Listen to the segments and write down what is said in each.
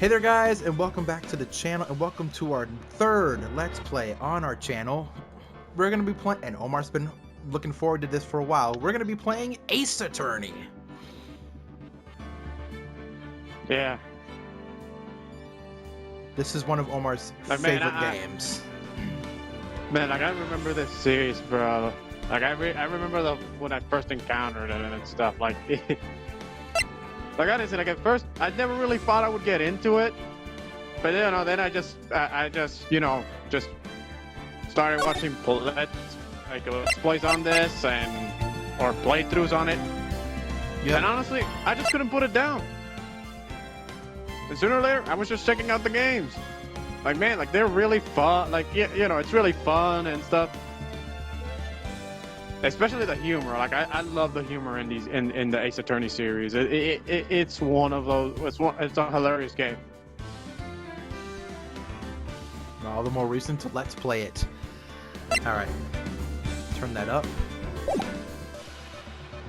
Hey there guys, and welcome back to the channel, and welcome to our third Let's Play on our channel. We're going to be playing, and Omar's been looking forward to this for a while, we're going to be playing Ace Attorney. Yeah. This is one of Omar's favorite games. Man, like I remember this series, bro. Like I remember when I first encountered it and stuff. Like, like honestly, like at first, I never really thought I would get into it, but then I just just started watching let's plays on this or playthroughs on it. Yeah. And honestly, I just couldn't put it down. And sooner or later, I was just checking out the games. Like, man, like they're really fun. Like, it's really fun and stuff. Especially the humor. Like, I love the humor in the Ace Attorney series. It's one of those. It's a hilarious game. All the more reason to let's play it. All right, turn that up.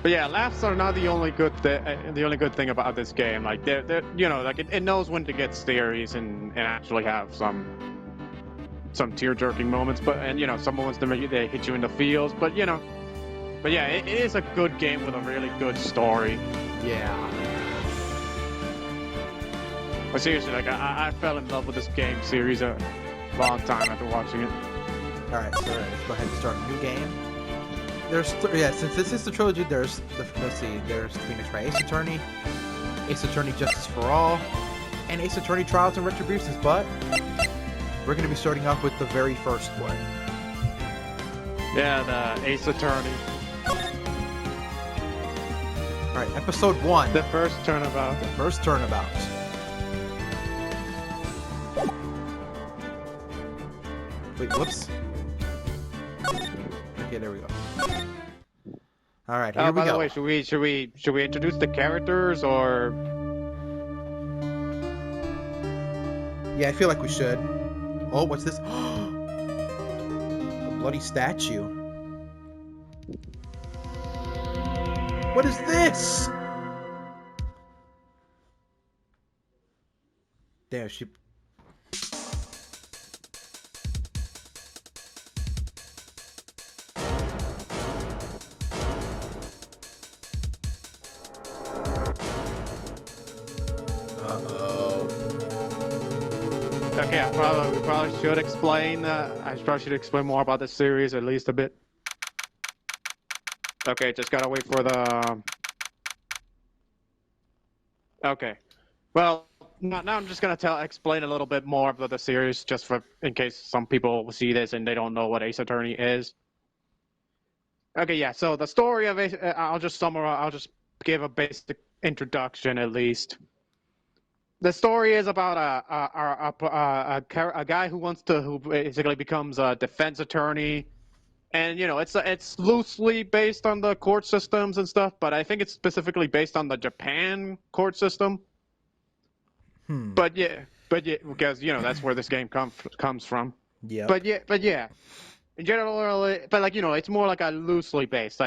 But yeah, laughs are not the only good thing about this game. Like they're like it knows when to get serious and actually have some tear-jerking moments. But some moments they hit you in the feels. But yeah, it is a good game with a really good story. Yeah. But seriously, like I fell in love with this game series a long time after watching it. All right, so let's go ahead and start a new game. Since this is the trilogy, there's Phoenix Wright Ace Attorney, Ace Attorney Justice for All, and Ace Attorney Trials and Retributions, but we're going to be starting off with the very first one. Yeah, the Ace Attorney. Alright, episode 1. The first turnabout. The first turnabout. Wait, whoops. Okay, there we go. All right, here we go. By the way, should we introduce the characters or? Yeah, I feel like we should. Oh, what's this? A bloody statue. What is this? There, she. Okay, we probably should explain. I probably should explain more about the series at least a bit. Okay, just gotta wait for the. Okay, well, now I'm just gonna explain a little bit more about the series, just in case some people see this and they don't know what Ace Attorney is. Okay, yeah. So the story of Ace, I'll just summarize. I'll just give a basic introduction at least. The story is about a guy who basically becomes a defense attorney, and it's loosely based on the court systems and stuff, but I think it's specifically based on the Japan court system. But yeah, because that's where this game comes from. Yeah. But yeah, in general, it's more like a loosely based,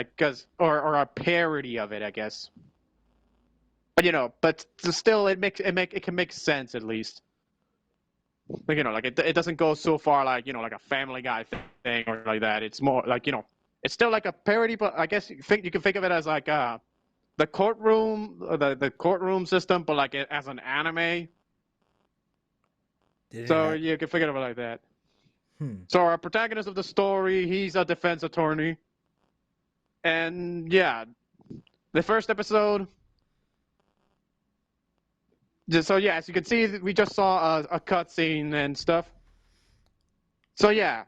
or a parody of it, I guess. But still, it can make sense at least. Like it doesn't go so far like like a Family Guy thing or like that. It's more like it's still like a parody, but I guess you can think of it as like the courtroom, the courtroom system, but like as an anime. So you can think of it like that. So our protagonist of the story, he's a defense attorney, and yeah, the first episode. So yeah, as you can see, we just saw a cutscene and stuff. So yeah,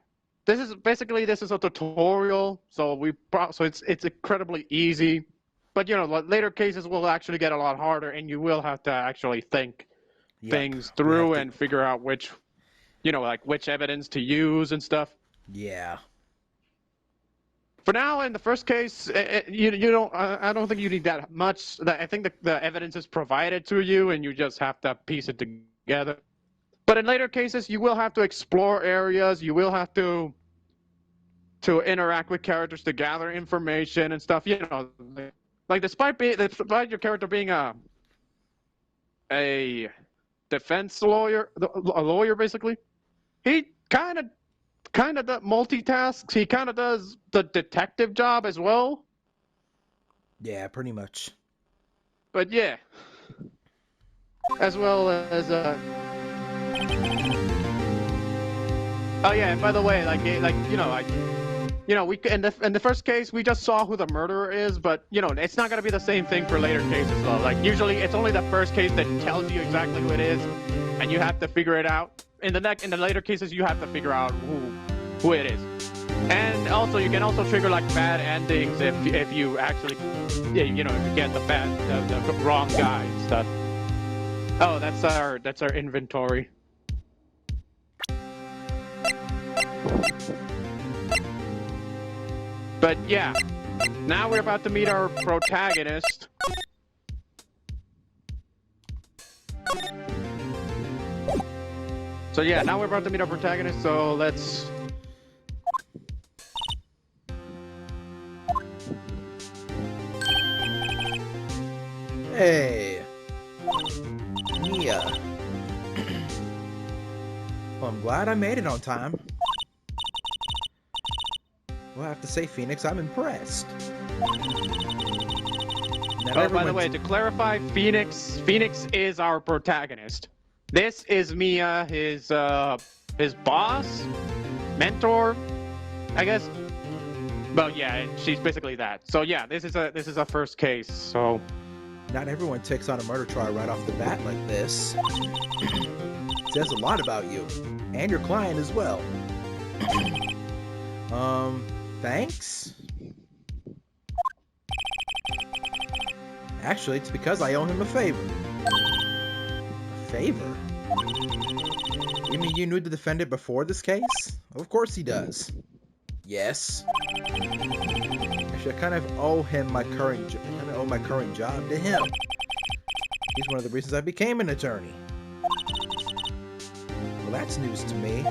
this is a tutorial. So it's incredibly easy, but later cases will actually get a lot harder, and you will have to actually think things through and figure out which evidence to use and stuff. Yeah. For now, in the first case, you don't. I don't think you need that much. I think the evidence is provided to you, and you just have to piece it together. But in later cases, you will have to explore areas. You will have to interact with characters to gather information and stuff. Like despite your character being a defense lawyer, a lawyer basically. He kind of multitasks. He kind of does the detective job as well. Yeah, pretty much. But yeah, as well as oh yeah, and by the way, like we in the first case we just saw who the murderer is, but it's not gonna be the same thing for later cases though. Like usually it's only the first case that tells you exactly who it is, and you have to figure it out. In the later cases, you have to figure out who it is. And also, you can also trigger like bad endings if you actually, if you get the wrong guy and stuff. Oh, that's our inventory. But yeah, now we're about to meet our protagonist. So yeah, now we're about to meet our protagonist, so let's... Hey, Mia. Well, I'm glad I made it on time. Well, I have to say, Phoenix, I'm impressed. Oh, by the way, to clarify, Phoenix is our protagonist. This is Mia, his boss, mentor, I guess. But yeah, she's basically that. So yeah, this is a first case. So not everyone takes on a murder trial right off the bat like this. Says a lot about you and your client as well. Thanks. Actually, it's because I owe him a favor. A favor? You mean you knew the defendant before this case? Of course he does. Yes. Actually, I kind of owe him my current job to him. He's one of the reasons I became an attorney. Well, that's news to me.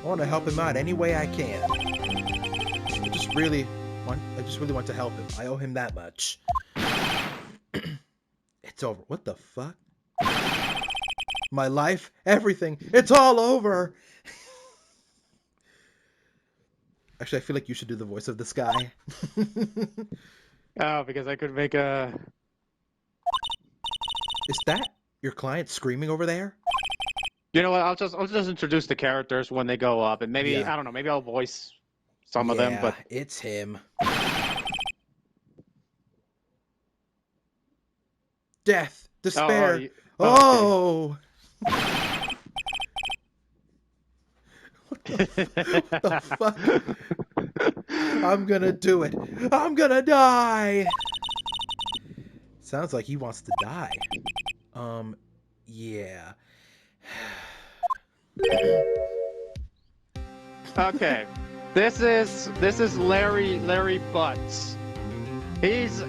I want to help him out any way I can. I just really want to help him. I owe him that much. It's over. What the fuck? My life, everything, it's all over. Actually, I feel like you should do the voice of this guy. Oh, because I could make a... Is that your client screaming over there? You know what? I'll just introduce the characters when they go up, and maybe I don't know. Maybe I'll voice some of them. But it's him. Death, despair. Oh. What the fuck? I'm gonna do it. I'm gonna die. Sounds like he wants to die. Yeah. Okay. This is Larry Butts. He's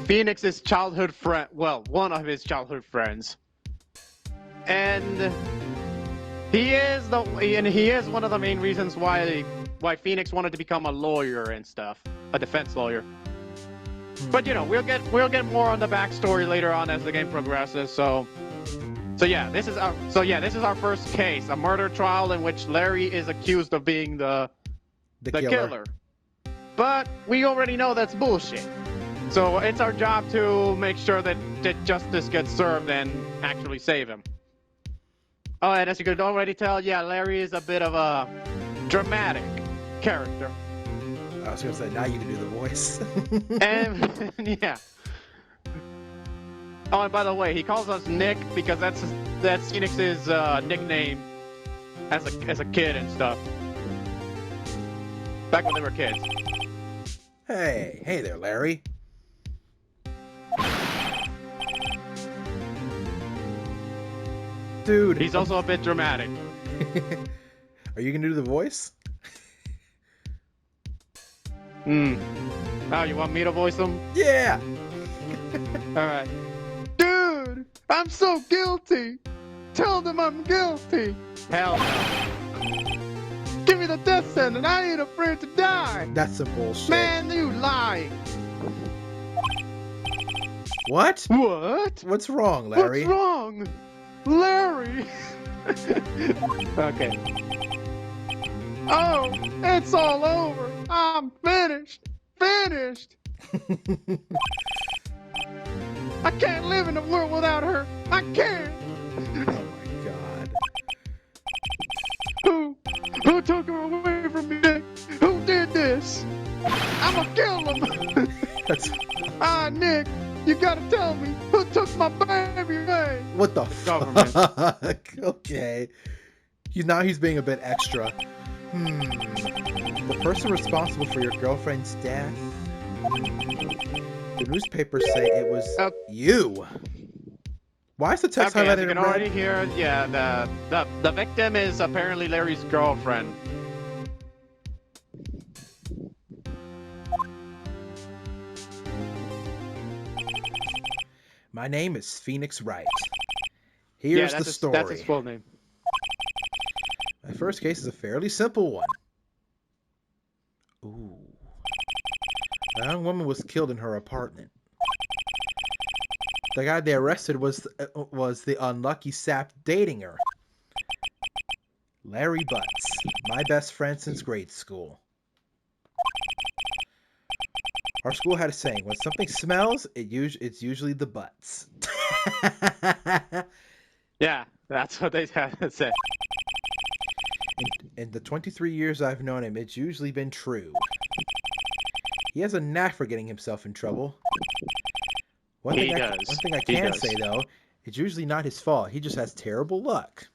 Phoenix's childhood friend. Well, one of his childhood friends. And he is one of the main reasons why Phoenix wanted to become a lawyer and stuff, a defense lawyer. But we'll get more on the backstory later on as the game progresses. So yeah, this is our first case, a murder trial in which Larry is accused of being the killer. But we already know that's bullshit. So it's our job to make sure that justice gets served and actually save him. Oh, and as you could already tell, yeah, Larry is a bit of a dramatic character. I was gonna say, now you can do the voice. And yeah. Oh, and by the way, he calls us Nick because that's Phoenix's nickname as a kid and stuff. Back when they were kids. Hey there, Larry. Dude. He's also a bit dramatic. Are you gonna do the voice? Oh, you want me to voice him? Yeah! Alright. Dude! I'm so guilty! Tell them I'm guilty! Hell no. Give me the death sentence! I ain't afraid to die! That's some bullshit. Man, you lying! What? What? What's wrong, Larry? What's wrong? Larry! Okay. Oh, it's all over. I'm finished. Finished. I can't live in a world without her. I can't. Oh my god. Who took her away from me? Nick? Who did this? I'ma kill him. That's Nick, you gotta tell me who took my baby away. what the Government. fuck? Okay. He's being a bit extra. The person responsible for your girlfriend's death. The newspapers say it was you. Why is the text Okay, as highlighted you can in red? already hear, yeah, the victim is apparently Larry's girlfriend. My name is Phoenix Wright. Here's the story. That's his full name. My first case is a fairly simple one. Ooh. A young woman was killed in her apartment. The guy they arrested was the unlucky sap dating her. Larry Butts, my best friend since grade school. Our school had a saying, when something smells, it's usually the butts. Yeah, that's what they had to say. In the 23 years I've known him, it's usually been true. He has a knack for getting himself in trouble. One thing I can say, though, it's usually not his fault. He just has terrible luck.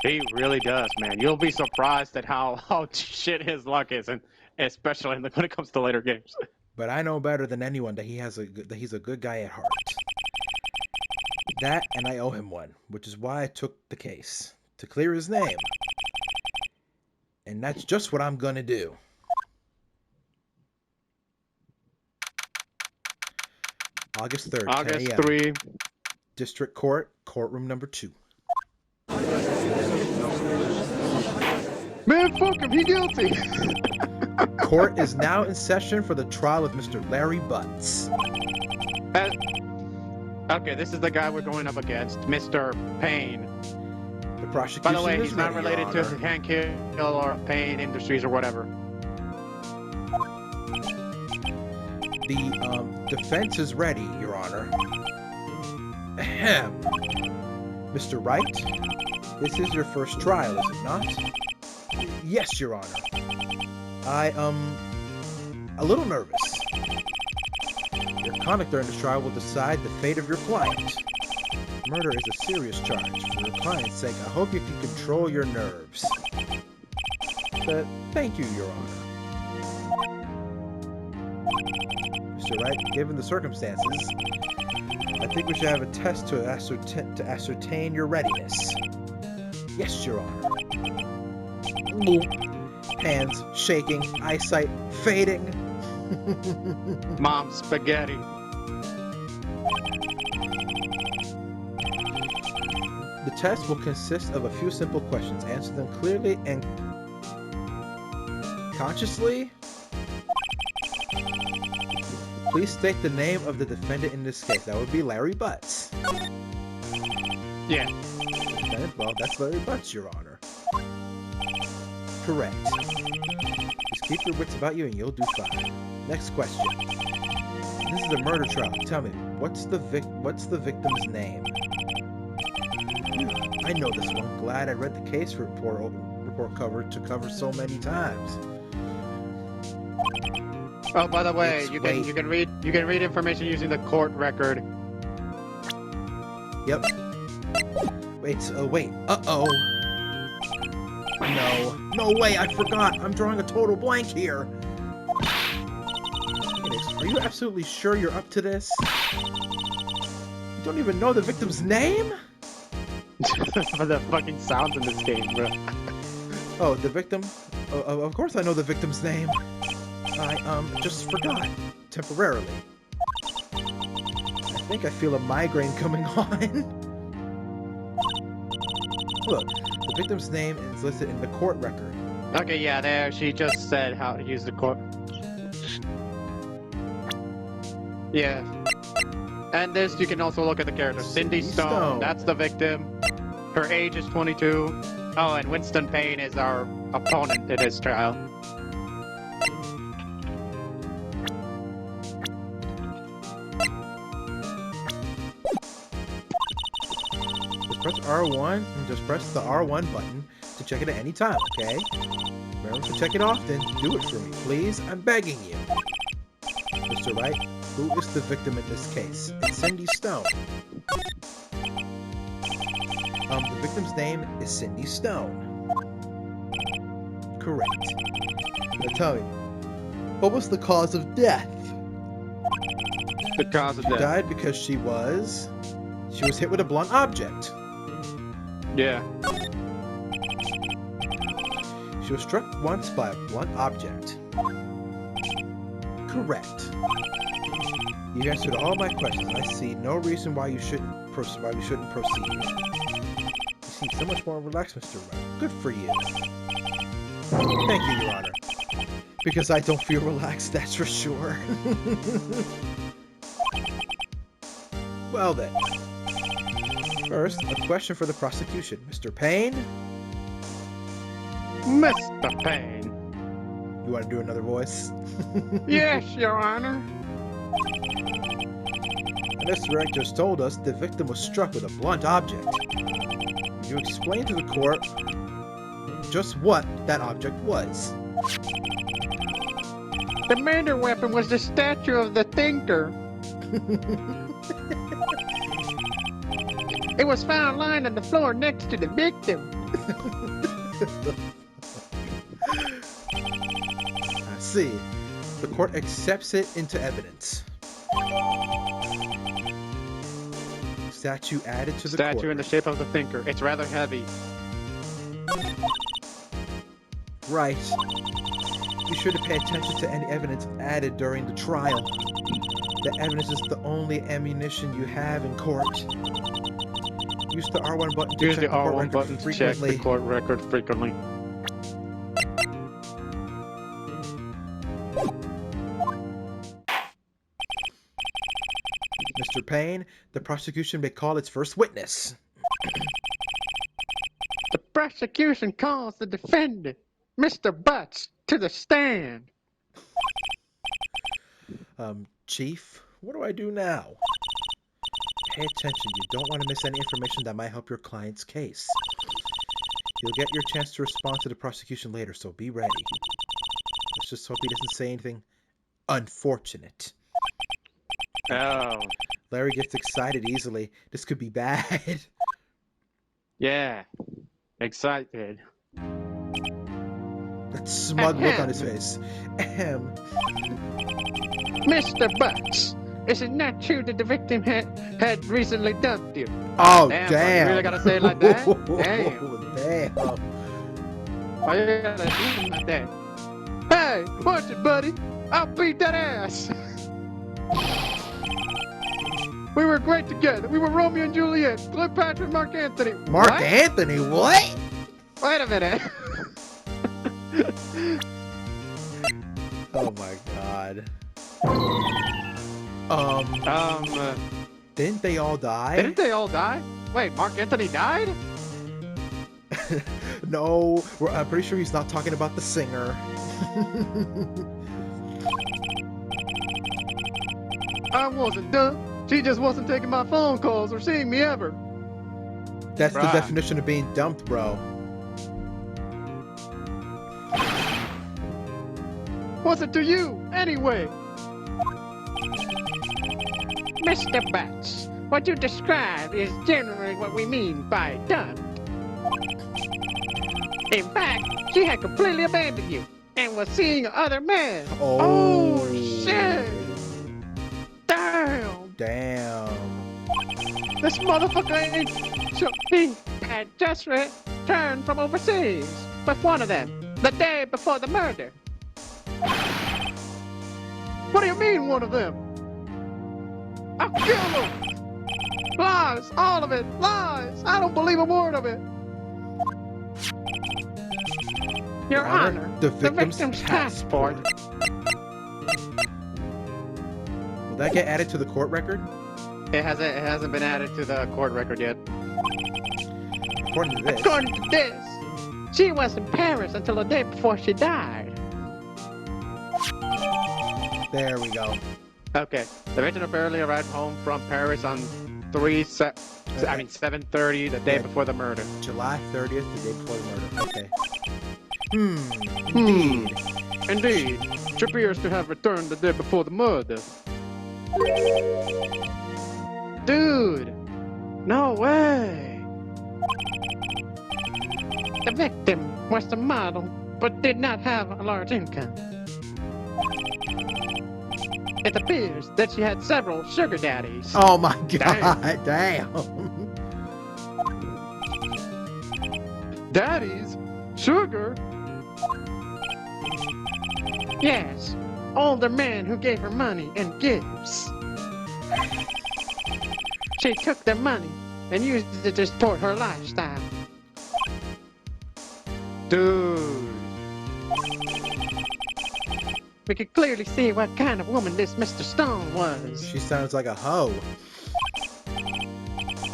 He really does, man. You'll be surprised at how shit his luck is, and especially when it comes to later games. But I know better than anyone that he's a good guy at heart. That, and I owe him one, which is why I took the case. To clear his name. And that's just what I'm gonna do. August 3rd, August 10 a.m. 3. District Court, courtroom number 2. Man, fuck him, he guilty. Court is now in session for the trial of Mr. Larry Butts. Okay, this is the guy we're going up against, Mr. Payne. The prosecution By the way, is he's not ready, related Your to Honor. Hank Hill or Payne Industries or whatever. The defense is ready, Your Honor. Ahem. Mr. Wright, this is your first trial, is it not? Yes, Your Honor. I, a little nervous. Your conduct during this trial will decide the fate of your client. Murder is a serious charge. For your client's sake, I hope you can control your nerves. Thank you, Your Honor. Mr. Wright, given the circumstances, I think we should have a test to ascertain your readiness. Yes, Your Honor. Hands shaking, eyesight fading. Mom spaghetti. The test will consist of a few simple questions. Answer them clearly and consciously. Please state the name of the defendant in this case. That would be Larry Butts. Yeah. Well, that's Larry Butts, Your Honor. Correct. Just keep your wits about you and you'll do fine. Next question. This is a murder trial. Tell me, what's the victim's name? I know this one. Glad I read the case report cover so many times. Oh, by the way, you can read information using the court record. Yep. Wait. Uh-oh. No way, I forgot. I'm drawing a total blank here. Phoenix, are you absolutely sure you're up to this? You don't even know the victim's name? The fucking sounds in this game, bro. Oh, the victim? Of course I know the victim's name. I, just forgot. Temporarily. I think I feel a migraine coming on. Look, the victim's name is listed in the court record. Okay, yeah, there. She just said how to use the court. Yeah. And this, you can also look at the character. Cindy Stone, that's the victim. Her age is 22. Oh, and Winston Payne is our opponent in this trial. Just press R1 and just press the R1 button to check it at any time, okay? Remember to check it often. Do it for me, please. I'm begging you. Mr. Wright, who is the victim in this case? It's Cindy Stone. The victim's name is Cindy Stone. Correct. Now tell me, what was the cause of death? The cause of She death. died because she was hit with a blunt object. Yeah. She was struck once by a blunt object. Correct. You answered all my questions. I see no reason why you shouldn't proceed. You seem so much more relaxed, Mr. Wright. Good for you. Thank you, Your Honor. Because I don't feel relaxed, that's for sure. Well then. First, a question for the prosecution. Mr. Payne? Mr. Payne. You want to do another voice? Yes, Your Honor. Mr. Wright just told us the victim was struck with a blunt object. Could you explain to the court just what that object was? The murder weapon was the statue of the thinker. It was found lying on the floor next to the victim. I see. The court accepts it into evidence. Statue added to the court. Statue in the shape of the thinker. It's rather heavy. Right. Be sure to pay attention to any evidence added during the trial. The evidence is the only ammunition you have in court. Use the R1 button to Use check the the court R1 record button to check frequently. the court record frequently. Mr. Payne, the prosecution may call its first witness. The prosecution calls the defendant, Mr. Butts, to the stand. Chief, what do I do now? Pay attention. You don't want to miss any information that might help your client's case. You'll get your chance to respond to the prosecution later, so be ready. Let's just hope he doesn't say anything unfortunate. Oh. Larry gets excited easily. This could be bad. Yeah. Excited. That smug look on his face. Mr. Butts, is it not true that the victim had recently dumped you? Oh, damn. damn. You really gotta say it like that? Damn. Damn. Why you gotta do it like that? Hey, watch it, buddy. I'll beat that ass. We were great together. We were Romeo and Juliet. Cleopatra and Mark Anthony. Mark What? Anthony, what? Wait a minute. Oh my god. Didn't they all die? Didn't they all die? Wait, Mark Anthony died? No, I'm pretty sure he's not talking about the singer. I wasn't dumb. She just wasn't taking my phone calls or seeing me ever. That's the Right. definition of being dumped, bro. What's it to you, anyway? Mr. Butts, what you describe is generally what we mean by dumped. In fact, she had completely abandoned you and was seeing other men. Oh, shit! Damn! Damn. This motherfucker ain't... So he had just returned from overseas with one of them the day before the murder. What do you mean, one of them? I'll kill him! Lies! All of it! Lies! I don't believe a word of it! Your Honor, the the victim's victim's passport. Will that get added to the court record? It hasn't been added to the court record yet. According to this. According to this, she was in Paris until the day before she died. There we go. Okay. The victim apparently arrived home from Paris on 7:30, the day before the murder. July 30th, the day before the murder. Okay. Indeed. She appears to have returned the day before the murder. Dude! No way! The victim was a model, but did not have a large income. It appears that she had several sugar daddies. Oh my god, damn. Daddies? Sugar? Yes, older men who gave her money and gifts. She took their money and used it to support her lifestyle. Dude. We could clearly see what kind of woman this Mr. Stone was. She sounds like a hoe.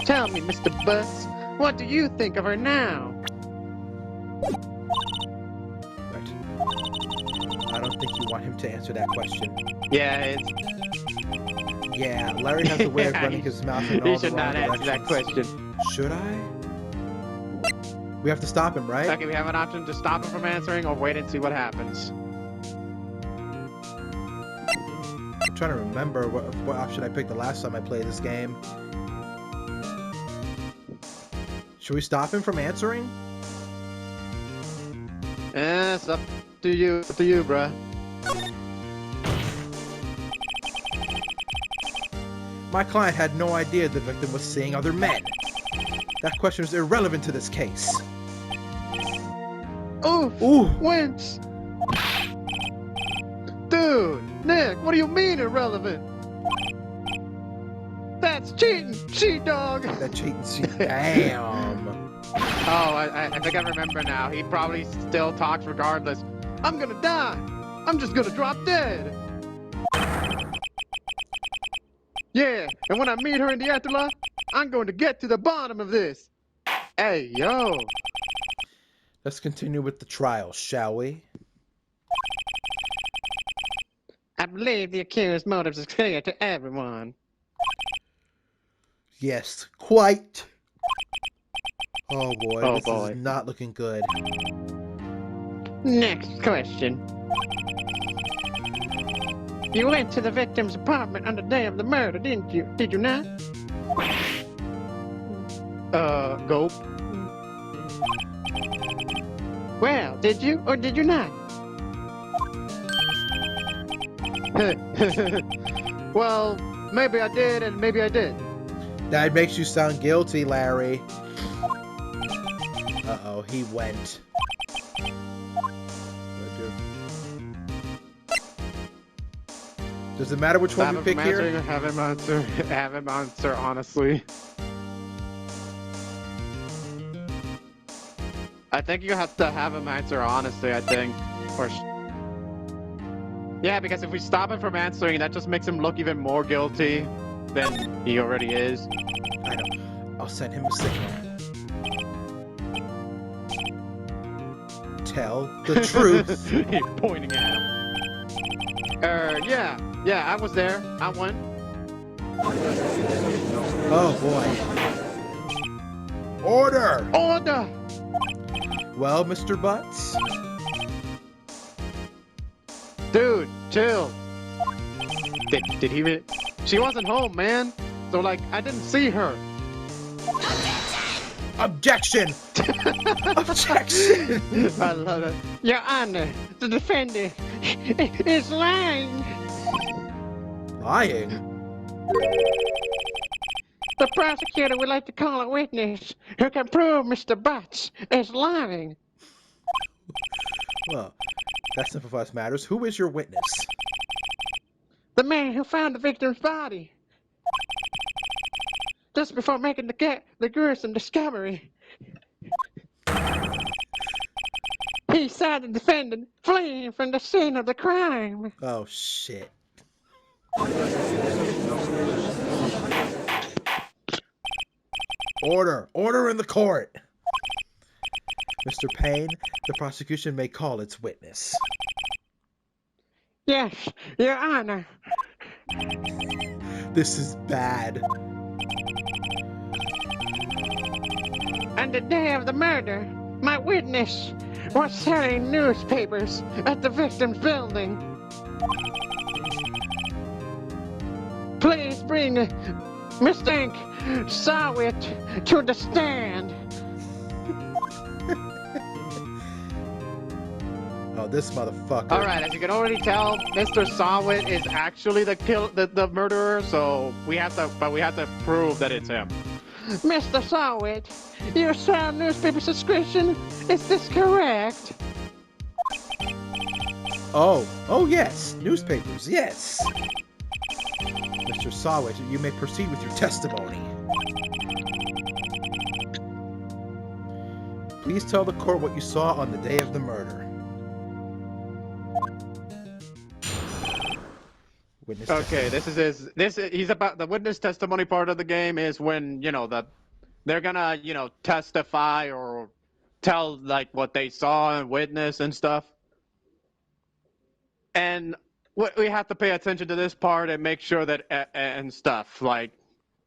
Tell me, Mr. Butts, what do you think of her now? Right. I don't think you want him to answer that question. Yeah, Yeah, Larry has a way of running his mouth in all he the should wrong not answer that directions. question. Should I? We have to stop him, right? Okay, we have an option to stop him from answering or wait and see what happens. I'm trying to remember what option I picked the last time I played this game. Should we stop him from answering? It's up to you, bruh. My client had no idea the victim was seeing other men. That question is irrelevant to this case. Oof! Ooh! Wince! Dude, Nick, what do you mean irrelevant? That's cheating, she-dog! That cheating shit. Damn. Oh, I think I remember now. He probably still talks regardless. I'm gonna die. I'm just gonna drop dead. Yeah, and when I meet her in the afterlife, I'm going to get to the bottom of this. Hey, yo. Let's continue with the trial, shall we? I believe the accused's motives is clear to everyone. Yes, quite. Oh boy, Oh, this boy. is not looking good. Next question. You went to the victim's apartment on the day of the murder, didn't you? Did you not? Gulp. Well, did you or did you not? Well, maybe I did and maybe I did. That makes you sound guilty, Larry. Uh-oh, he went. Does it matter which one we pick here? Have him answer honestly. I think you have to have him answer honestly, I think. Yeah, because if we stop him from answering, that just makes him look even more guilty than he already is. I know. I'll send him a signal. Tell the truth. He's pointing at him. Yeah, I was there. I went. Oh boy. Order! Order! Well, Mr. Butts? Dude, chill. Did he really? She wasn't home, man. So, like, I didn't see her. Objection! Objection! I love it. Your Honor, the defendant is lying. Lying? The prosecutor would like to call a witness who can prove Mr. Butts is lying. Well, that simplifies matters. Who is your witness? The man who found the victim's body. Just before making the gruesome discovery. He saw the defendant fleeing from the scene of the crime. Oh, shit. Order! Order in the court! Mr. Payne, the prosecution may call its witness. Yes, Your Honor. This is bad. On the day of the murder, my witness was selling newspapers at the victim's building. Please bring Mr. Sawit to the stand. Oh, this motherfucker. All right, as you can already tell, Mr. Sawit is actually the murderer. So we have to prove that it's him. Mr. Sawit, you sell newspaper subscription? Is this correct? Oh yes, newspapers, yes. Mr. Sawit, you may proceed with your testimony. Please tell the court what you saw on the day of the murder. Witness Okay, he's about the witness testimony part of the game is when, that they're gonna, testify or tell like what they saw and witness and stuff. And we have to pay attention to this part and make sure that and stuff like.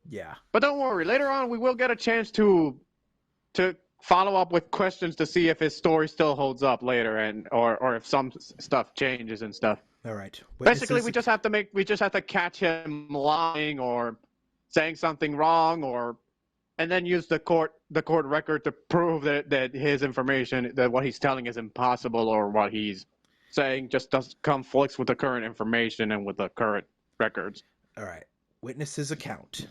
Yeah. But don't worry, later on we will get a chance to follow up with questions to see if his story still holds up later and or if some stuff changes and stuff. All right. Basically, we just have to catch him lying or saying something wrong and then use the court record to prove that his information, that what he's telling is impossible or what he's saying just doesn't conflicts with the current information and with the current records. All right. Witness's account.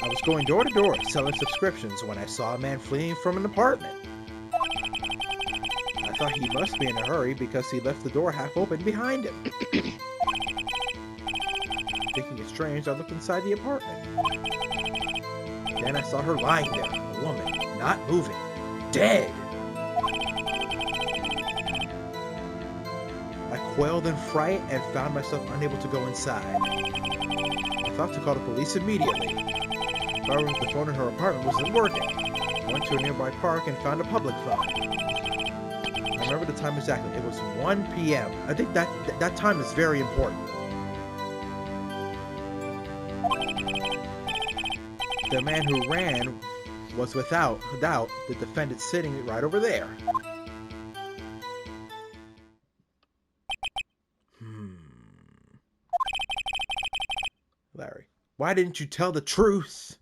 I was going door to door selling subscriptions when I saw a man fleeing from an apartment. I thought he must be in a hurry because he left the door half open behind him. Thinking it strange, I looked inside the apartment. Then I saw her lying there, a woman, not moving, dead. I quailed in fright and found myself unable to go inside. I thought to call the police immediately. However, the phone in her apartment wasn't working. I went to a nearby park and found a public phone. I remember the time exactly. It was 1 p.m. I think that time is very important. The man who ran was without doubt the defendant sitting right over there. Larry, why didn't you tell the truth?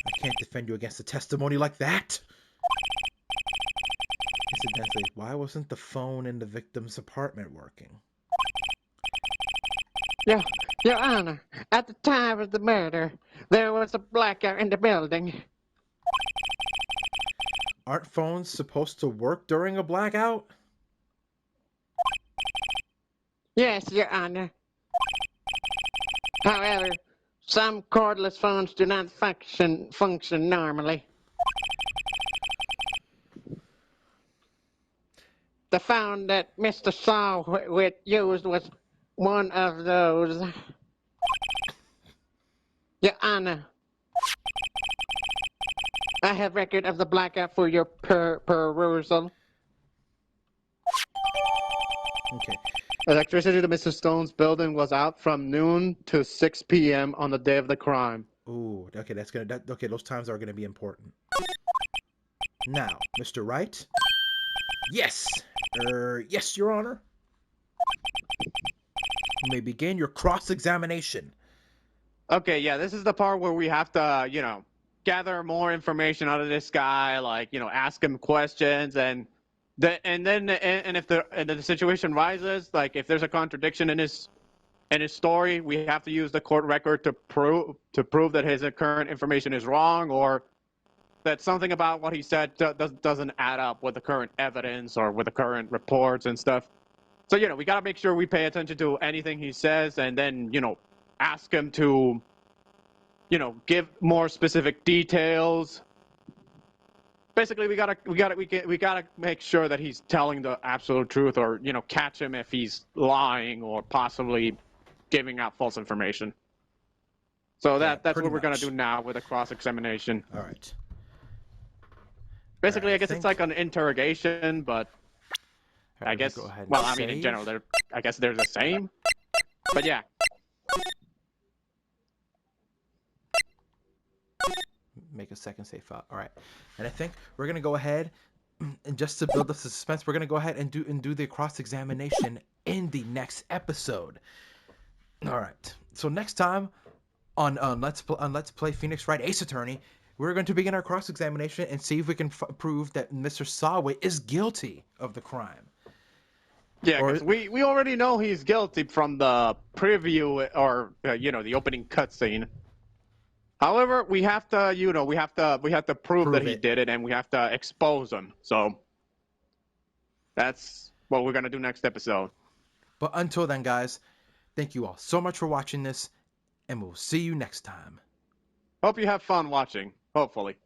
I can't defend you against a testimony like that. Incidentally, why wasn't the phone in the victim's apartment working? Your Honor, at the time of the murder, there was a blackout in the building. Aren't phones supposed to work during a blackout? Yes, Your Honor. However, some cordless phones do not function normally. The phone that Mr. Sawit used was one of those. Your Honor, I have record of the blackout for your perusal. Okay. Electricity to Mr. Stone's building was out from noon to 6 p.m. on the day of the crime. Ooh, okay, okay, those times are gonna be important. Now, Mr. Wright? Yes! Yes, Your Honor. You may begin your cross-examination. Okay, yeah, this is the part where we have to, gather more information out of this guy, like, ask him questions and if the situation rises, like if there's a contradiction in his story, we have to use the court record to prove that his current information is wrong or that something about what he said doesn't add up with the current evidence or with the current reports and stuff. So, we got to make sure we pay attention to anything he says and then, ask him to, give more specific details. Basically, we gotta make sure that he's telling the absolute truth or, catch him if he's lying or possibly giving out false information. So Yeah, that's pretty what we're gonna much. do now with a cross-examination. All right. Basically, I I guess think- it's like an interrogation, but All right, I let me guess. go ahead and Well, I mean, in save. general, I guess they're the same. But yeah. Make a second save file. All right, and I think we're gonna go ahead and just to build up the suspense, we're gonna go ahead and do the cross examination in the next episode. All right. So next time on Let's Play Phoenix Wright Ace Attorney, we're going to begin our cross examination and see if we can prove that Mr. Sawe is guilty of the crime. Yeah, Or- because we already know he's guilty from the preview or the opening cutscene. However, we have to prove that Prove he it. did it, and we have to expose him. So that's what we're gonna do next episode. But until then, guys, thank you all so much for watching this, and we'll see you next time. Hope you have fun watching. Hopefully.